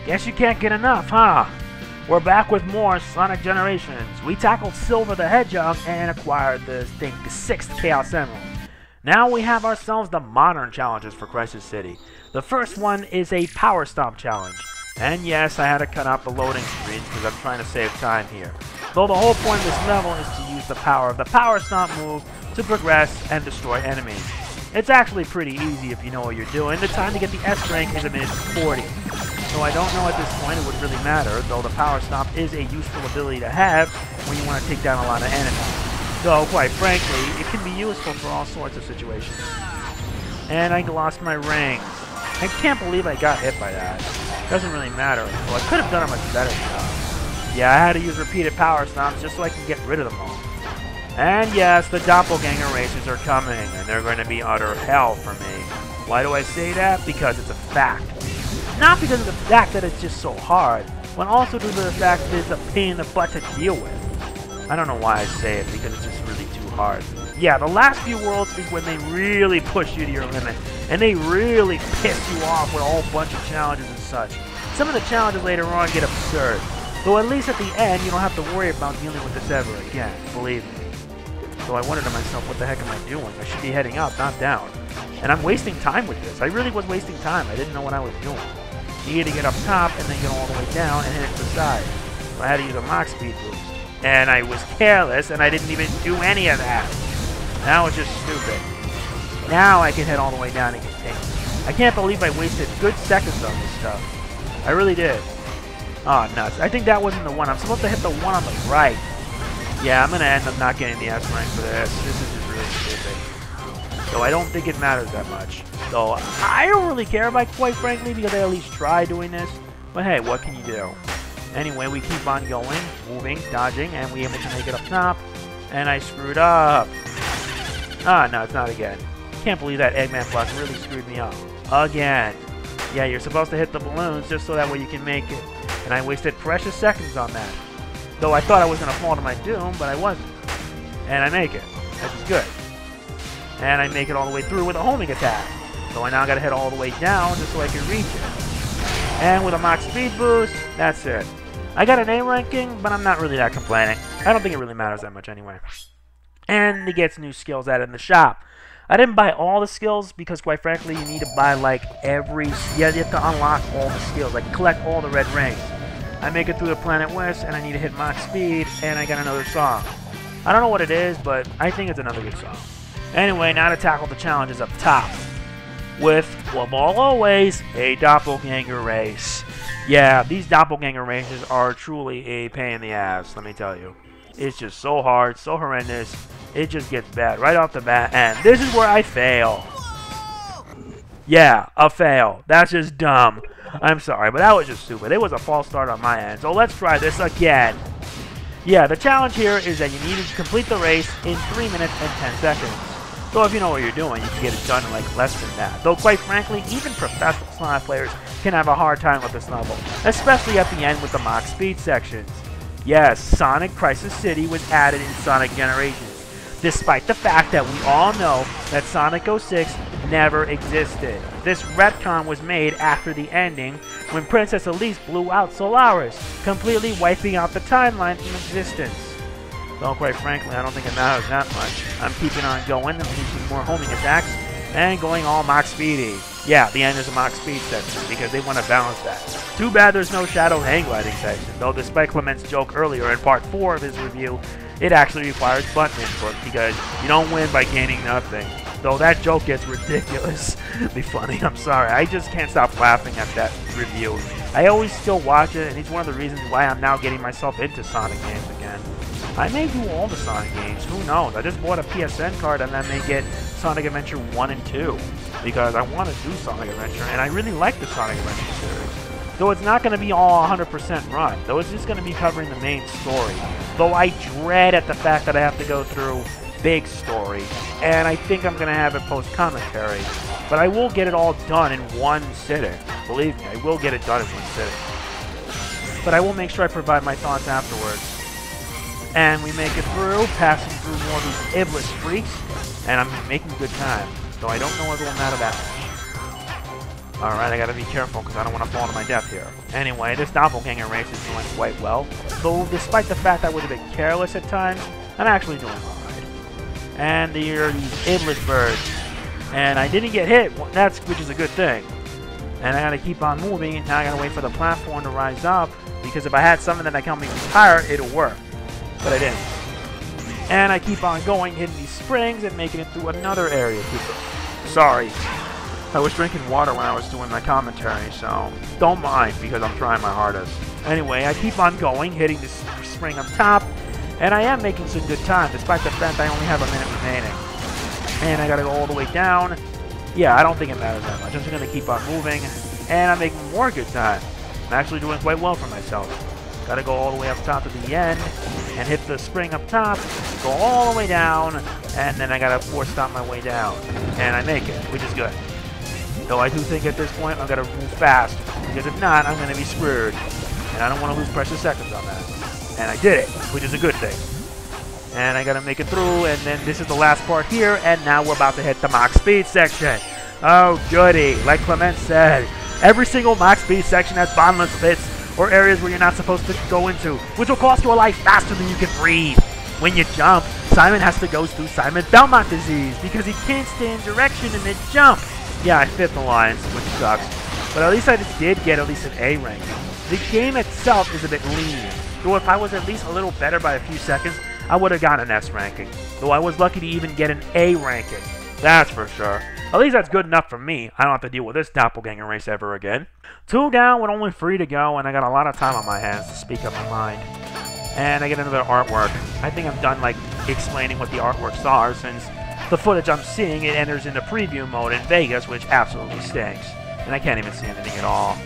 Guess you can't get enough, huh? We're back with more Sonic Generations. We tackled Silver the Hedgehog and acquired the 6th Chaos Emerald. Now we have ourselves the modern challenges for Crisis City. The first one is a Power Stomp challenge. And yes, I had to cut out the loading screens because I'm trying to save time here. Though the whole point of this level is to use the power of the Power Stomp move to progress and destroy enemies. It's actually pretty easy if you know what you're doing. The time to get the S rank is 1:40. So I don't know at this point it would really matter, though the Power Stomp is a useful ability to have when you want to take down a lot of enemies. Though, quite frankly, it can be useful for all sorts of situations. And I lost my rings. I can't believe I got hit by that. Doesn't really matter. Well, I could have done a much better job. Yeah, I had to use repeated Power Stomps just so I can get rid of them all. And yes, the Doppelganger races are coming, and they're going to be utter hell for me. Why do I say that? Because it's a fact. Not because of the fact that it's just so hard, but also due to the fact that it's a pain in the butt to deal with. I don't know why I say it, because it's just really too hard. Yeah, the last few worlds is when they really push you to your limit, and they really piss you off with a whole bunch of challenges and such. Some of the challenges later on get absurd, though at least at the end you don't have to worry about dealing with this ever again, believe me. So I wondered to myself, what the heck am I doing? I should be heading up, not down. And I'm wasting time with this. I really was wasting time. I didn't know what I was doing. Needed to get up top and then get all the way down and hit it to the side. So I had to use a Mach Speed boost. And I was careless and I didn't even do any of that. That was just stupid. Now I can head all the way down and get taken. I can't believe I wasted good seconds on this stuff. I really did. Oh, nuts. I think that wasn't the one. I'm supposed to hit the one on the right. Yeah, I'm going to end up not getting the S rank for this. This is just really stupid. So I don't think it matters that much. Though I don't really care about it, quite frankly, because I at least try doing this. But hey, what can you do? Anyway, we keep on going, moving, dodging, and we able to make it up top. And I screwed up. Ah, no, it's not again. Can't believe that Eggman block really screwed me up. Again. Yeah, you're supposed to hit the balloons just so that way you can make it. And I wasted precious seconds on that. Though I thought I was going to fall to my doom, but I wasn't. And I make it, which is good. And I make it all the way through with a homing attack. So I now got to head all the way down just so I can reach it. And with a Mach Speed boost, that's it. I got an A ranking, but I'm not really that complaining. I don't think it really matters that much anyway. And he gets new skills added in the shop. I didn't buy all the skills because, quite frankly, you need to buy like every... Yeah, you have to unlock all the skills, like collect all the red rings. I make it through the Planet West, and I need to hit Mach Speed, and I got another song. I don't know what it is, but I think it's another good song. Anyway, now to tackle the challenges up top. With, well, always, a Doppelganger race. Yeah, these Doppelganger races are truly a pain in the ass, let me tell you. It's just so hard, so horrendous. It just gets bad right off the bat, and this is where I fail. Yeah, a fail. That's just dumb. I'm sorry, but that was just stupid. It was a false start on my end, so let's try this again. Yeah, the challenge here is that you need to complete the race in 3 minutes and 10 seconds. So if you know what you're doing, you can get it done in like less than that. Though quite frankly, even professional Sonic players can have a hard time with this level, especially at the end with the Mach Speed sections. Yes, Sonic Crisis City was added in Sonic Generations, despite the fact that we all know that Sonic 06 never existed. This retcon was made after the ending when Princess Elise blew out Solaris, completely wiping out the timeline from existence. Though quite frankly, I don't think it matters that much. I'm keeping on going and using more homing attacks and going all Mach Speedy. Yeah, the end is a Mach Speed section because they want to balance that. Too bad there's no Shadow hang gliding section, though despite Clement's joke earlier in part 4 of his review, it actually requires button input because you don't win by gaining nothing. Though that joke gets ridiculous. It'd be funny, I'm sorry. I just can't stop laughing at that review. I always still watch it, and it's one of the reasons why I'm now getting myself into Sonic games again. I may do all the Sonic games, who knows? I just bought a PSN card and I may get Sonic Adventure 1 and 2 because I want to do Sonic Adventure, and I really like the Sonic Adventure series. Though it's not going to be all 100% run, though it's just going to be covering the main story. Though I dread at the fact that I have to go through big story, and I think I'm going to have it post-commentary. But I will get it all done in one sitting. Believe me, I will get it done in one sitting. But I will make sure I provide my thoughts afterwards. And we make it through, passing through more of these Iblis freaks, and I'm making good time. Though I don't know if it will matter that much. Alright, I gotta be careful because I don't want to fall to my death here. Anyway, this Doppelganger race is doing quite well. Though, despite the fact that I was a bit careless at times, I'm actually doing alright. And there are these Iblis birds. And I didn't get hit, which is a good thing. And I gotta keep on moving. Now I gotta wait for the platform to rise up. Because if I had something that I can make me higher, it'll work. But I didn't. And I keep on going, hitting these springs and making it through another area. Sorry. I was drinking water when I was doing my commentary, so don't mind because I'm trying my hardest. Anyway, I keep on going, hitting this spring up top, and I am making some good time, despite the fact I only have a minute remaining. And I gotta go all the way down. Yeah, I don't think it matters that much. I'm just gonna keep on moving, and I'm making more good time. I'm actually doing quite well for myself. Gotta go all the way up top to the end, and hit the spring up top, go all the way down, and then I gotta force stomp my way down. And I make it, which is good. Though I do think at this point I'm gonna move fast, because if not, I'm gonna be screwed. And I don't want to lose precious seconds on that. And I did it, which is a good thing. And I gotta make it through, and then this is the last part here, and now we're about to hit the Mach Speed section. Oh goody, like Clement said, every single Mach Speed section has bottomless pits, or areas where you're not supposed to go into, which will cost you a life faster than you can breathe. When you jump, Simon has to go through Simon Belmont disease, because he can't stay in direction and then jump. Yeah, I fit the lines, which sucks. But at least I did get at least an A ranking. The game itself is a bit lenient. Though if I was at least a little better by a few seconds, I would have gotten an S ranking. Though I was lucky to even get an A ranking. That's for sure. At least that's good enough for me. I don't have to deal with this Doppelganger race ever again. 2 down with only 3 to go, and I got a lot of time on my hands to speak up my mind. And I get another artwork. I think I'm done like explaining what the artworks are, since the footage I'm seeing, it enters into preview mode in Vegas, which absolutely stinks. And I can't even see anything at all.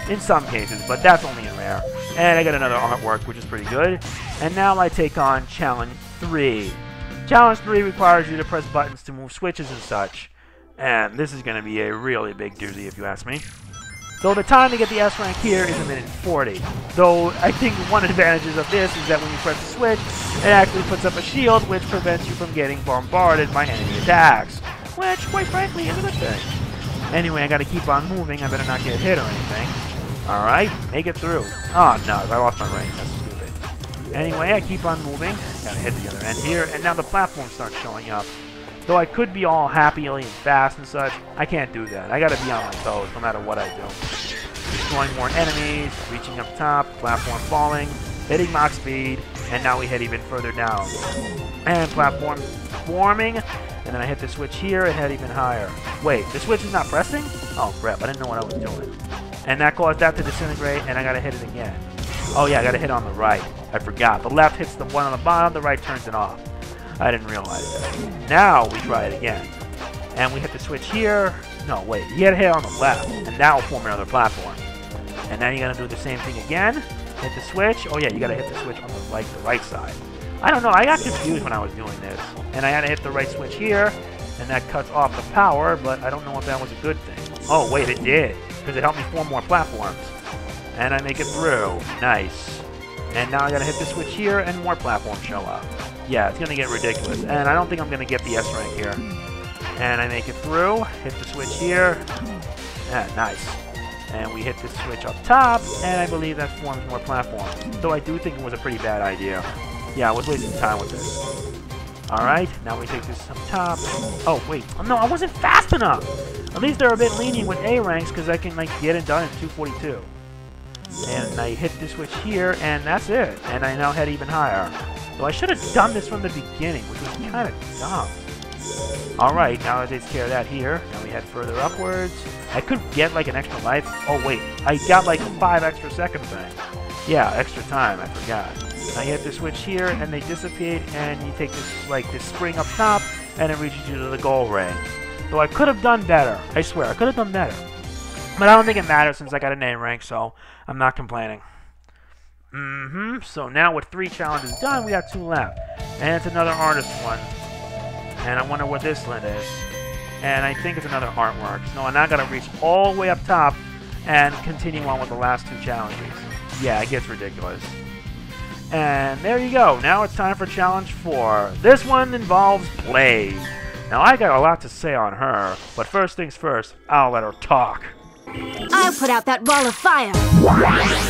In some cases, but that's only in rare. And I got another artwork, which is pretty good. And now I take on Challenge 3. Challenge 3 requires you to press buttons to move switches and such. And this is going to be a really big doozy if you ask me. Though the time to get the S rank here is 1:40. Though I think one advantage of this is that when you press the switch, it actually puts up a shield which prevents you from getting bombarded by enemy attacks. Which, quite frankly, is a good thing. Anyway, I gotta keep on moving. I better not get hit or anything. Alright, make it through. Oh no, I lost my range. That's stupid. Anyway, I keep on moving. Gotta hit the other end here, and now the platform starts showing up. Though I could be all happily and fast and such, I can't do that. I gotta be on my toes no matter what I do. Destroying more enemies, reaching up top, platform falling, hitting Mach Speed, and now we head even further down. And platform forming, and then I hit the switch here and head even higher. Wait, the switch is not pressing? Oh crap, I didn't know what I was doing. And that caused that to disintegrate, and I gotta hit it again. Oh yeah, I gotta hit on the right. I forgot. The left hits the one on the bottom, the right turns it off. I didn't realize that. Now we try it again. And we hit the switch here. No, wait. You gotta hit on the left, and that will form another platform. And then you gotta do the same thing again. Hit the switch. Oh yeah, you gotta hit the switch on the right side. I don't know. I got confused when I was doing this. And I had to hit the right switch here, and that cuts off the power, but I don't know if that was a good thing. Oh wait, it did, because it helped me form more platforms. And I make it through. Nice. And now I gotta hit the switch here, and more platforms show up. Yeah, it's gonna get ridiculous. And I don't think I'm gonna get the S rank here. And I make it through, hit the switch here. Yeah, nice. And we hit the switch up top, and I believe that forms more platforms. Though I do think it was a pretty bad idea. Yeah, I was wasting time with this. Alright, now we take this up top. Oh, wait. Oh, no, I wasn't fast enough! At least they're a bit lenient with A ranks, because I can, like, get it done in 2:42. And I hit the switch here, and that's it. And I now head even higher. So I should have done this from the beginning, which was kind of dumb. Alright, now that takes care of that here. Now we head further upwards. I could get like an extra life. Oh wait, I got like 5 extra seconds thing. Yeah, extra time, I forgot. Now you hit the switch here, and they dissipate, and you take this like this spring up top, and it reaches you to the goal ring. Though I could have done better. I swear, I could have done better. But I don't think it matters since I got a name rank, so I'm not complaining. So now with 3 challenges done, we got 2 left. And it's another artist one. And I wonder what this lid is. And I think it's another artwork. So I now gotta reach all the way up top and continue on with the last 2 challenges. Yeah, it gets ridiculous. And there you go. Now it's time for challenge 4. This one involves Blaze. Now I got a lot to say on her, but first things first, I'll let her talk. I'll put out that wall of fire.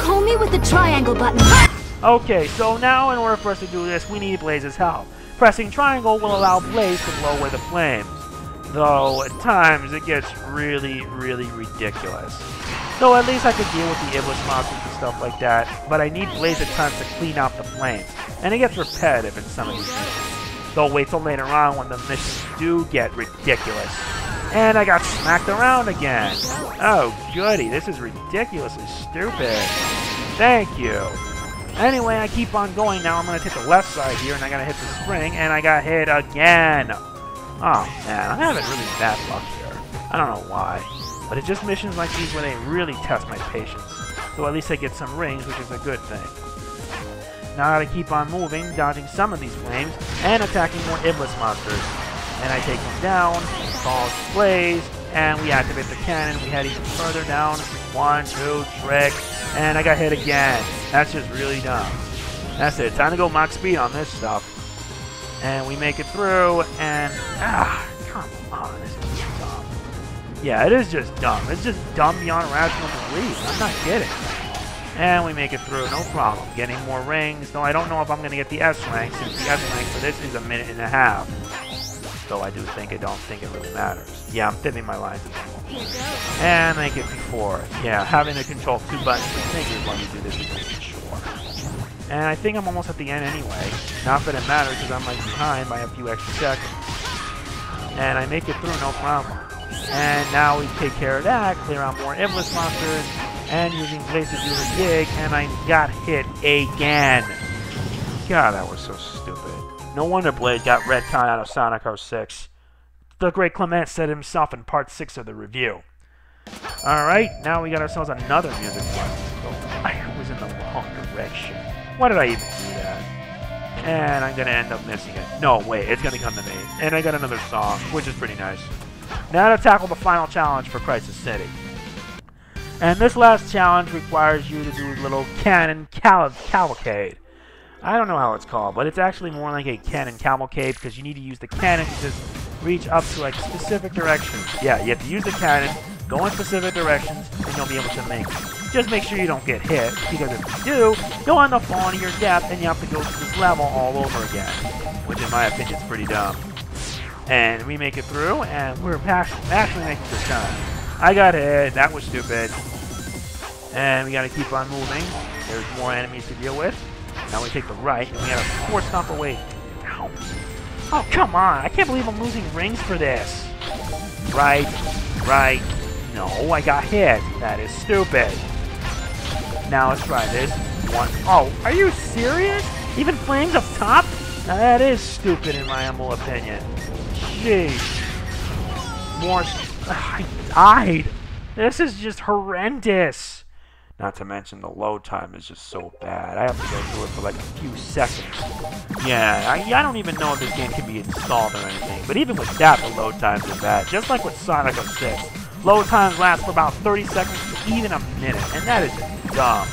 Call me with the triangle button. Okay, so now in order for us to do this, we need Blaze's help. Pressing triangle will allow Blaze to blow away the flames. Though, at times, it gets really, really ridiculous. Though at least I could deal with the Iblis monsters and stuff like that, but I need Blaze at times to clean out the flames. And it gets repetitive in some of these missions. Though wait till later on when the missions do get ridiculous. And I got smacked around again. Oh, goody, this is ridiculously stupid. Thank you. Anyway, I keep on going now. I'm going to hit the left side here, and I got to hit the spring, and I got hit again. Oh, man, I'm having really bad luck here. I don't know why. But it's just missions like these where they really test my patience. So at least I get some rings, which is a good thing. Now I gotta keep on moving, dodging some of these flames, and attacking more Iblis monsters. And I take them down, call Blaze, and we activate the cannon. We head even further down. 1, 2, trick, and I got hit again. That's just really dumb. That's it. Time to go max speed on this stuff. And we make it through, and come on, this is just dumb. Yeah, it is just dumb. It's just dumb beyond rational belief. I'm not kidding. And we make it through, no problem. Getting more rings, though I don't know if I'm going to get the S rank, since the S rank for this is 1.5 minutes. Though I don't think it really matters. Yeah, I'm fibbing my lines a little. And make it before. Yeah, having to control 2 buttons with fingers while you do this is a chore. And I think I'm almost at the end anyway. Not that it matters, because I'm like behind by a few extra seconds. And I make it through, no problem. And now we take care of that, clear out more Iblis monsters, and using Blaze to do the gig, and I got hit again. God, that was so stupid. No wonder Blaze got retcon out of Sonic 06. The great Clement said himself in part 6 of the review. Alright, now we got ourselves another music lesson. Oh, I was in the wrong direction. Why did I even do that? And I'm going to end up missing it. No, wait, it's going to come to me. And I got another song, which is pretty nice. Now to tackle the final challenge for Crisis City. And this last challenge requires you to do a little cannon cavalcade. I don't know how it's called, but it's actually more like a cannon cavalcade because you need to use the cannon to just reach up to like specific directions. Yeah, you have to use the cannon, go in specific directions, and you'll be able to make it. Just make sure you don't get hit, because if you do, you'll end up falling to your death and you have to go through this level all over again. Which in my opinion is pretty dumb. And we make it through, and we're actually making this time. I got hit, that was stupid. And we gotta keep on moving. There's more enemies to deal with. Now we take the right, and we gotta force stomp away. Ow. Oh, come on, I can't believe I'm losing rings for this. Right. No, I got hit. That is stupid. Now let's try this. One. Oh, are you serious? Even flames up top? Now that is stupid in my humble opinion. Jeez. More. I died. This is just horrendous. Not to mention the load time is just so bad. I have to go through it for like a few seconds. Yeah, I don't even know if this game can be installed or anything. But even with that, the load times are bad. Just like with Sonic 06. Load times last for about 30 seconds to even a minute. And that is just dumb.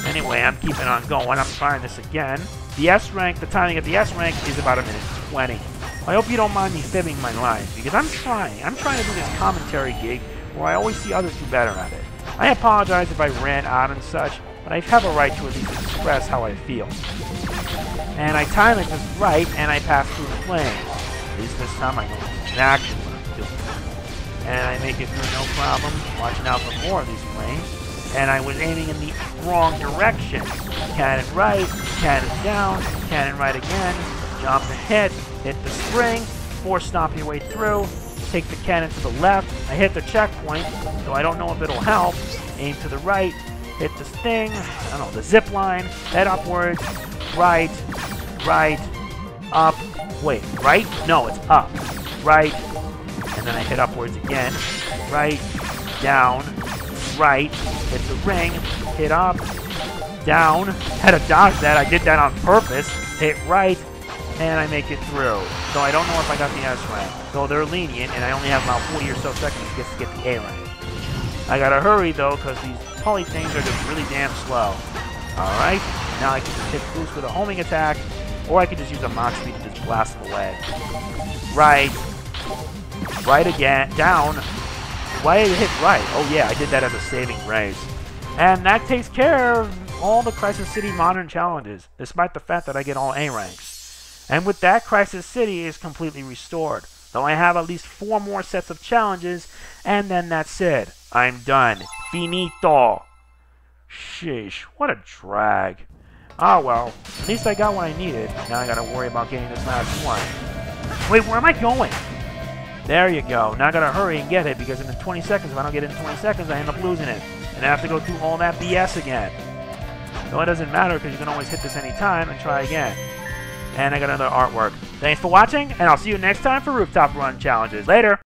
Anyway, I'm keeping on going. I'm trying this again. The S rank, the timing of the S rank is about 1:20. I hope you don't mind me fibbing my lines, because I'm trying to do this commentary gig where I always see others do better at it. I apologize if I ran on and such, but I have a right to at least express how I feel. And I time it just right, and I pass through the flames. At least this time I know exactly what I'm doing. And I make it through no problem, watching out for more of these flames. And I was aiming in the wrong direction. Cannon right, cannon down, cannon right again, jump and hit the spring, force stomp your way through, take the cannon to the left, I hit the checkpoint, so I don't know if it'll help, aim to the right, hit this thing, I don't know, the zip line, head upwards, right, up, wait, right? No, it's up, right, and then I hit upwards again, right, down, right, hit the ring, hit up, down, had to dodge that, I did that on purpose, hit right, and I make it through. So I don't know if I got the S rank. So they're lenient, and I only have about 40 or so seconds just to get the A rank. I gotta hurry though, because these poly things are just really damn slow. Alright, now I can just hit boost with a homing attack, or I can just use a Mach speed to just blast them away. Right again, down, Why did it hit right? Oh yeah, I did that as a saving grace. And that takes care of all the Crisis City Modern challenges, despite the fact that I get all A ranks. And with that, Crisis City is completely restored. Though I have at least 4 more sets of challenges, and then that's it. I'm done. Finito. Sheesh, what a drag. Oh well, at least I got what I needed. Now I gotta worry about getting this last one. Wait, where am I going? There you go. Now I gotta hurry and get it, because in the 20 seconds, if I don't get it in 20 seconds, I end up losing it. And I have to go through all that BS again. So it doesn't matter, because you can always hit this anytime and try again. And I got another artwork. Thanks for watching, and I'll see you next time for Rooftop Run challenges. Later!